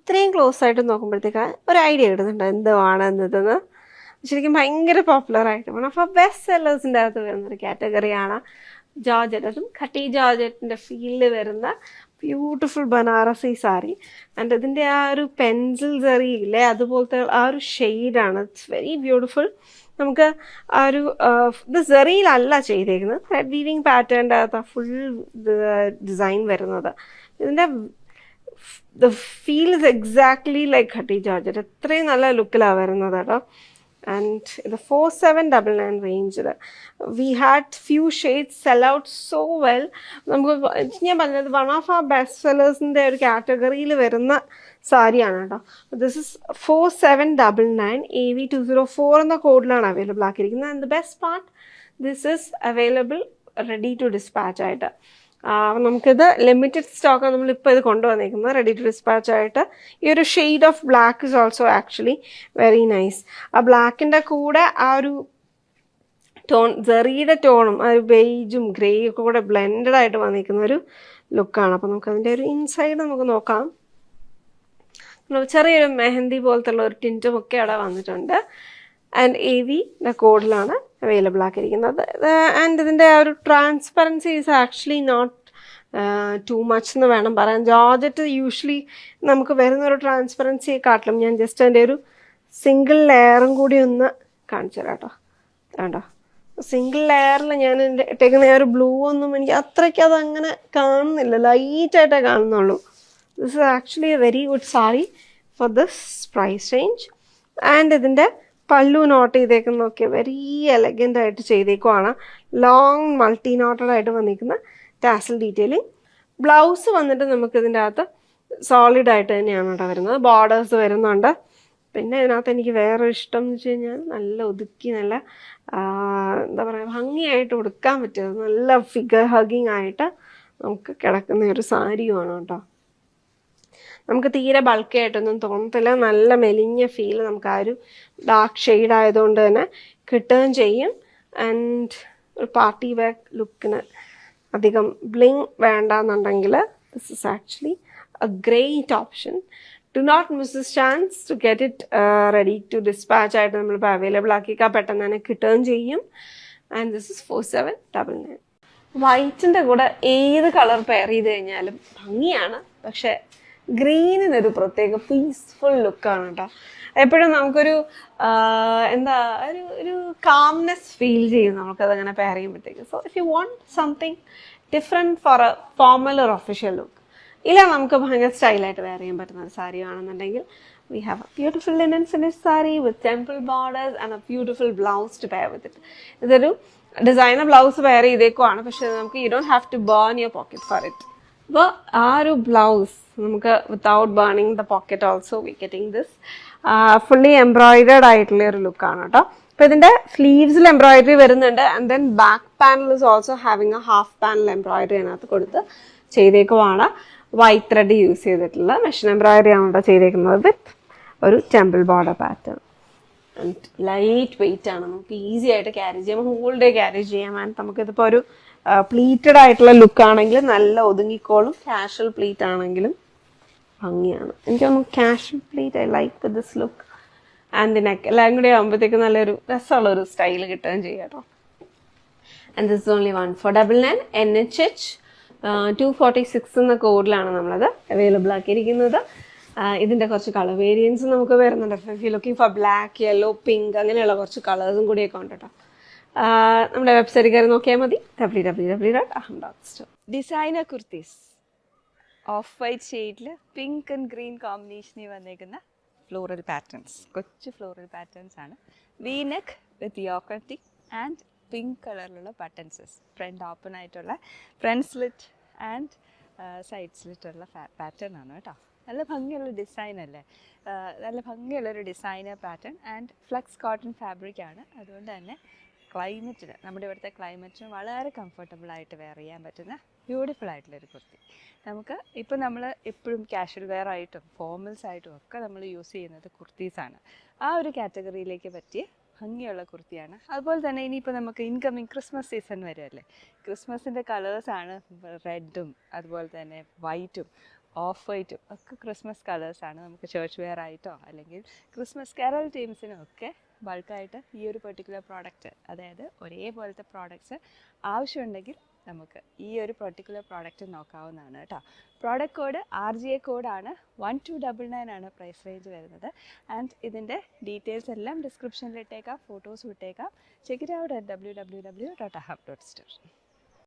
ഇത്രയും ക്ലോസ് ആയിട്ട് നോക്കുമ്പോഴത്തേക്ക് ഒരു ഐഡിയ കിട്ടുന്നുണ്ട് എന്തുവാണ് എന്നതെന്ന്. ശരിക്കും ഭയങ്കര പോപ്പുലറായിട്ട് വൺ ഓഫ് ആ ബെസ്റ്റ് സെല്ലേഴ്സിൻ്റെ അകത്ത് വരുന്നൊരു കാറ്റഗറിയാണ് ജോർജറ്റ്. അതും ഖട്ടി ജോർജറ്റിൻ്റെ ഫീലിൽ വരുന്ന ബ്യൂട്ടിഫുൾ ബനാറസി സാരി. ആൻഡ് ഇതിൻ്റെ ആ ഒരു പെൻസിൽ സെറിയില്ലേ, അതുപോലത്തെ ആ ഒരു ഷെയ്ഡാണ്. It's very beautiful. നമുക്ക് ആ ഒരു ഇത് സെറിയിലല്ല ചെയ്തേക്കുന്നത്, ത്രെഡ് വീവിങ് പാറ്റേണിൻ്റെ അകത്ത് ഫുൾ ഡിസൈൻ വരുന്നത്. ഇതിൻ്റെ the feel is exactly like khadi georgette. അത്രയും നല്ല ലുക്കിലാണ് വരുന്നത് കേട്ടോ. ആൻഡ് ഇത് 4799 റേഞ്ചിൽ we had few shades sell out so well. നമുക്ക് ഞാൻ പറഞ്ഞത് വൺ ഓഫ് ആ ബെസ്റ്റ് സെല്ലേഴ്സിൻ്റെ ഒരു കാറ്റഗറിയിൽ വരുന്ന സാരിയാണ് കേട്ടോ. ദിസ് ഇസ് 4799 AV204 എന്ന കോഡിലാണ് അവൈലബിൾ ആക്കിയിരിക്കുന്നത്. And the best part, this is available ready to dispatch ആയിട്ട്. നമുക്കിത് ലിമിറ്റഡ് സ്റ്റോക്കാണ് നമ്മളിപ്പോൾ ഇത് കൊണ്ടുവന്നേക്കുന്നത് റെഡി ടു ഡിസ്പാച്ച് ആയിട്ട്. ഈ ഒരു shade of black is also actually very nice. ആ ബ്ലാക്കിൻ്റെ കൂടെ ആ ഒരു ടോൺ, സെറിയുടെ ടോണും ആ ഒരു ബെയ്ജും ഗ്രേയും ഒക്കെ കൂടെ ബ്ലെൻഡഡ് ആയിട്ട് വന്നിരിക്കുന്ന ഒരു ലുക്കാണ്. അപ്പോൾ നമുക്കതിൻ്റെ ഒരു ഇൻസൈഡ് നമുക്ക് നോക്കാം. ചെറിയൊരു മെഹന്തി പോലത്തെ ഉള്ള ഒരു ടിൻറ്റും ഒക്കെ അവിടെ വന്നിട്ടുണ്ട്. ആൻഡ് AV കോഡിലാണ് അവൈലബിൾ ആക്കിയിരിക്കുന്നത്. ആൻഡ് ഇതിൻ്റെ ആ ഒരു transparency is actually not too much എന്ന് വേണം പറയാൻ. ജോർജറ്റ് യൂഷ്വലി നമുക്ക് വരുന്നൊരു ട്രാൻസ്പെറൻസിയെക്കാട്ടിലും ഞാൻ ജസ്റ്റ് അതിൻ്റെ ഒരു സിംഗിൾ ലെയറും കൂടി ഒന്ന് കാണിച്ചു തരാം കേട്ടോ. വേണ്ടോ, സിംഗിൾ ലെയറിൽ ഞാൻ എൻ്റെ ഇട്ടേക്കുന്ന ഒരു ബ്ലൂ ഒന്നും എനിക്ക് അത്രയ്ക്ക് അതങ്ങനെ കാണുന്നില്ല, ലൈറ്റായിട്ടേ കാണുന്നുള്ളൂ. This is actually a very good sari for this price range. And ഇതിൻ്റെ പല്ലു നോട്ട് ചെയ്തേക്കുന്നതൊക്കെ വെരി എലഗൻ്റ് ആയിട്ട് ചെയ്തേക്കുവാണ്. ലോങ് മൾട്ടി നോട്ടഡ് ആയിട്ട് വന്നിരിക്കുന്ന ടാസൽ ഡീറ്റെയിലിംഗ്. ബ്ലൗസ് വന്നിട്ട് നമുക്കിതിൻ്റെ അകത്ത് സോളിഡ് ആയിട്ട് തന്നെയാണ് കേട്ടോ വരുന്നത്. ബോർഡേഴ്സ് വരുന്നുണ്ട്. പിന്നെ ഇതിനകത്ത് എനിക്ക് വേറെ ഇഷ്ടം എന്ന് വെച്ച് കഴിഞ്ഞാൽ നല്ല ഒതുക്കി നല്ല എന്താ പറയുക ഭംഗിയായിട്ട് ഉടുക്കാൻ പറ്റുന്നത്, നല്ല ഫിഗർ ഹഗിങ് ആയിട്ട് നമുക്ക് കിടക്കുന്ന ഒരു സാരിയുമാണ് കേട്ടോ. നമുക്ക് തീരെ ബൾക്കി ആയിട്ടൊന്നും തോന്നത്തില്ല. നല്ല മെലിഞ്ഞ ഫീൽ നമുക്ക് ആ ഒരു ഡാർക്ക് ഷെയ്ഡ് ആയതുകൊണ്ട് തന്നെ കിട്ടുകയും ചെയ്യും. ആൻഡ് ഒരു പാർട്ടി വെയർ ലുക്കിന് അധികം ബ്ലിങ് വേണ്ടെന്നുണ്ടെങ്കിൽ this is actually a great option. Do not miss this chance to get it ready to dispatch ആയിട്ട് നമ്മളിപ്പോൾ അവൈലബിൾ ആക്കിക്കാൻ പെട്ടെന്ന് തന്നെ കിട്ടുകയും ചെയ്യും. And this is 4799. വൈറ്റിൻ്റെ കൂടെ ഏത് കളർ പെയർ ചെയ്ത് കഴിഞ്ഞാലും ഭംഗിയാണ്. പക്ഷേ ഗ്രീനിനൊരു പ്രത്യേക പീസ്ഫുൾ ലുക്കാണ് കേട്ടോ. എപ്പോഴും നമുക്കൊരു എന്താ ഒരു കാംനെസ് ഫീൽ ചെയ്യും നമുക്കതങ്ങനെ പെയർ ചെയ്യുമ്പോഴത്തേക്ക്. So if you want something different for a formal or official look, ഇല്ല നമുക്ക് ഭയങ്കര സ്റ്റൈലായിട്ട് വെയർ ചെയ്യാൻ പറ്റുന്ന ഒരു സാരി ആണെന്നുണ്ടെങ്കിൽ we have a beautiful linen finished saree with temple borders and a beautiful blouse to pair with it. ഇതൊരു designer blouse wear ചെയ്തേക്കുവാണ്. പക്ഷെ നമുക്ക് you don't have to burn your pocket for it. അപ്പോൾ ആ ഒരു ബ്ലൗസ് നമുക്ക് without burning the pocket also we getting this fully embroidered ആയിട്ടുള്ള ഒരു ലുക്കാണ് കേട്ടോ. അപ്പോൾ ഇതിൻ്റെ സ്ലീവ്സിൽ എംബ്രോയിഡറി വരുന്നുണ്ട്. And then back panel is also having a half panel embroidery അതിനകത്ത് കൊടുത്ത് ചെയ്തേക്കുവാണ്. വൈറ്റ് ത്രെഡ് യൂസ് ചെയ്തിട്ടുള്ള മെഷീൻ എംബ്രോയിഡറി ആണ് കേട്ടോ ചെയ്തേക്കുന്നത് വിത്ത് ഒരു temple border pattern. And light weight ആണ്, നമുക്ക് ഈസി ആയിട്ട് ക്യാരി ചെയ്യാം, ഹോൾ ഡേ ക്യാരി ചെയ്യാം. ആൻഡ് നമുക്കിതിപ്പോൾ ഒരു പ്ലീറ്റഡ് ആയിട്ടുള്ള ലുക്ക് ആണെങ്കിലും നല്ല ഒതുങ്ങിക്കോളും. കാഷ്വൽ പ്ലീറ്റ് ആണെങ്കിലും ഭംഗിയാണ്. എനിക്ക് തോന്നുന്നു casual pleat I like this look. And neck എല്ലാം കൂടി ആകുമ്പോഴത്തേക്ക് നല്ലൊരു രസമുള്ളൊരു സ്റ്റൈൽ കിട്ടുകയും ചെയ്യാം കേട്ടോ. And this is only 1499 NHH 246 എന്ന കോഡിലാണ് നമ്മളത് അവൈലബിൾ ആക്കിയിരിക്കുന്നത്. ഇതിൻ്റെ കുറച്ച് കളർ വേരിയൻസ് നമുക്ക് വരുന്നുണ്ട്. If you looking for black, yellow, pink അങ്ങനെയുള്ള കുറച്ച് കളേഴ്സും കൂടിയൊക്കെ ഉണ്ട് കേട്ടോ. നമ്മുടെ വെബ്സൈറ്റിൽ കയറി നോക്കിയാൽ മതി, www.aham.store. Designer kurtis off white ഷെയ്ഡിൽ പിങ്ക് ആൻഡ് ഗ്രീൻ കോമ്പിനേഷനിൽ വന്നേക്കുന്ന ഫ്ലോറൽ പാറ്റേൺസ്, കൊച്ചു ഫ്ലോറൽ പാറ്റേൺസ് ആണ്. വി നെക്ക് വിത്ത് യോക്കറ്റിക് ആൻഡ് പിങ്ക് കളറിലുള്ള ബട്ടൺസസ്, ഫ്രണ്ട് ഓപ്പൺ ആയിട്ടുള്ള ഫ്രണ്ട് സ്ലിറ്റ് ആൻഡ് സൈഡ് സ്ലിറ്റുള്ള പാറ്റേൺ ആണ് കേട്ടോ. നല്ല ഭംഗിയുള്ള ഡിസൈൻ അല്ലേ, നല്ല ഭംഗിയുള്ളൊരു designer pattern. And flex cotton fabric ആണ്. അതുകൊണ്ട് തന്നെ ക്ലൈമറ്റിന്, നമ്മുടെ ഇവിടുത്തെ ക്ലൈമറ്റിന് വളരെ കംഫർട്ടബിളായിട്ട് വെയർ ചെയ്യാൻ പറ്റുന്ന ബ്യൂട്ടിഫുൾ ആയിട്ടുള്ളൊരു കുർത്തി. നമുക്ക് ഇപ്പോൾ നമ്മൾ എപ്പോഴും കാഷ്വൽ വെയർ ആയിട്ടും ഫോർമൽസ് ആയിട്ടും ഒക്കെ നമ്മൾ യൂസ് ചെയ്യുന്നത് കുർത്തീസാണ്. ആ ഒരു കാറ്റഗറിയിലേക്ക് പറ്റിയ ഭംഗിയുള്ള കുർത്തിയാണ്. അതുപോലെ തന്നെ ഇനിയിപ്പോൾ നമുക്ക് ഇൻകമിങ് ക്രിസ്മസ് സീസൺ വരുമല്ലേ, ക്രിസ്മസിൻ്റെ കളേഴ്സാണ് റെഡും അതുപോലെ തന്നെ വൈറ്റും ഓഫ് വൈറ്റും ഒക്കെ ക്രിസ്മസ് കളേഴ്സാണ്. നമുക്ക് ചേർച്ച് വെയർ ആയിട്ടോ അല്ലെങ്കിൽ ക്രിസ്മസ് കെറൽ ടീംസിനും ഒക്കെ ബൾക്കായിട്ട് ഈ ഒരു പെർട്ടിക്കുലർ പ്രോഡക്റ്റ്, അതായത് ഒരേപോലത്തെ പ്രോഡക്റ്റ്സ് ആവശ്യമുണ്ടെങ്കിൽ നമുക്ക് ഈ ഒരു പെർട്ടിക്കുലർ പ്രോഡക്റ്റ് നോക്കാവുന്നതാണ് കേട്ടോ. പ്രോഡക്റ്റ് കോഡ് RGA കോഡാണ്. 1299 ആണ് പ്രൈസ് റേഞ്ച് വരുന്നത്. ആൻഡ് ഇതിൻ്റെ ഡീറ്റെയിൽസ് എല്ലാം ഡിസ്ക്രിപ്ഷനിൽ ഇട്ടേക്കാം, ഫോട്ടോസ് ഇട്ടേക്കാം. Check it out at www.ahab.store.